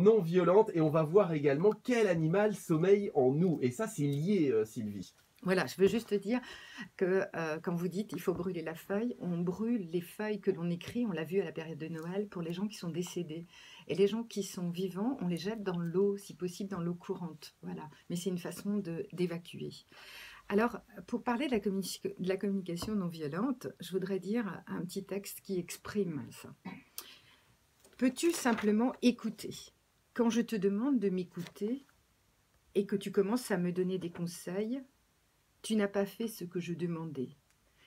non violente et on va voir également quel animal sommeille en nous. Et ça, c'est lié, Sylvie. Voilà, je veux juste dire que, quand vous dites: «Il faut brûler la feuille», on brûle les feuilles que l'on écrit, on l'a vu à la période de Noël, pour les gens qui sont décédés et les gens qui sont vivants, on les jette dans l'eau, si possible dans l'eau courante, voilà. Mais c'est une façon d'évacuer. Alors, pour parler de la communication non violente, je voudrais dire un petit texte qui exprime ça. Peux-tu simplement écouter? Quand je te demande de m'écouter et que tu commences à me donner des conseils, tu n'as pas fait ce que je demandais.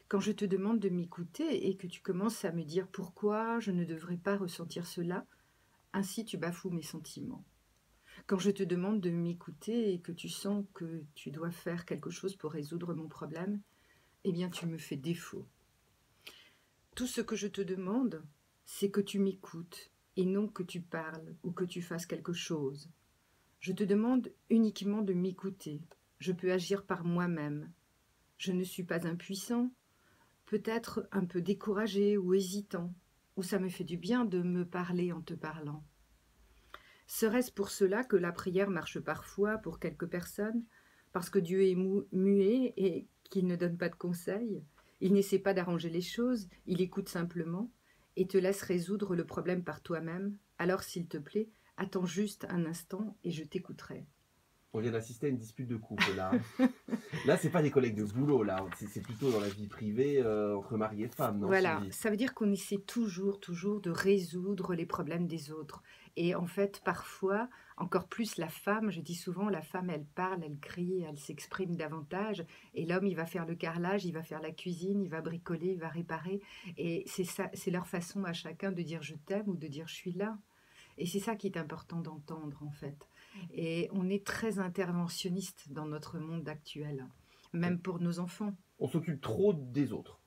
Quand je te demande de m'écouter et que tu commences à me dire pourquoi je ne devrais pas ressentir cela, ainsi tu bafoues mes sentiments. Quand je te demande de m'écouter et que tu sens que tu dois faire quelque chose pour résoudre mon problème, eh bien tu me fais défaut. Tout ce que je te demande, c'est que tu m'écoutes et non que tu parles ou que tu fasses quelque chose. Je te demande uniquement de m'écouter. Je peux agir par moi-même. Je ne suis pas impuissant, peut-être un peu découragé ou hésitant, ou ça me fait du bien de me parler en te parlant. Serait-ce pour cela que la prière marche parfois pour quelques personnes, parce que Dieu est muet et qu'il ne donne pas de conseils? Il n'essaie pas d'arranger les choses, il écoute simplement et te laisse résoudre le problème par toi-même. Alors s'il te plaît, attends juste un instant et je t'écouterai. On vient d'assister à une dispute de couple là. Là, c'est pas des collègues de boulot là, c'est plutôt dans la vie privée, entre mari et femme, non, Voilà, Sylvie? ça veut dire qu'on essaie toujours de résoudre les problèmes des autres. Et en fait, parfois, encore plus la femme, je dis souvent, la femme, elle parle, elle crie, elle s'exprime davantage. Et l'homme, il va faire le carrelage, il va faire la cuisine, il va bricoler, il va réparer. Et c'est ça, c'est leur façon à chacun de dire je t'aime ou de dire je suis là. Et c'est ça qui est important d'entendre, en fait. Et on est très interventionniste dans notre monde actuel, même pour nos enfants. On s'occupe trop des autres.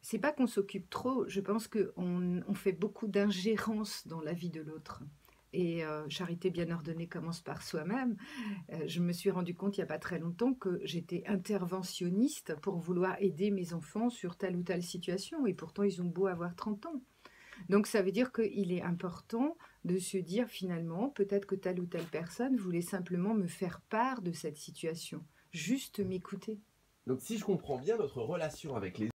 C'est pas qu'on s'occupe trop, je pense qu'on fait beaucoup d'ingérence dans la vie de l'autre et charité bien ordonnée commence par soi-même. Je me suis rendu compte il y a pas très longtemps que j'étais interventionniste pour vouloir aider mes enfants sur telle ou telle situation et pourtant ils ont beau avoir 30 ans. Donc ça veut dire qu'il est important de se dire finalement, peut-être que telle ou telle personne voulait simplement me faire part de cette situation, juste m'écouter. Donc si je comprends bien, notre relation avec les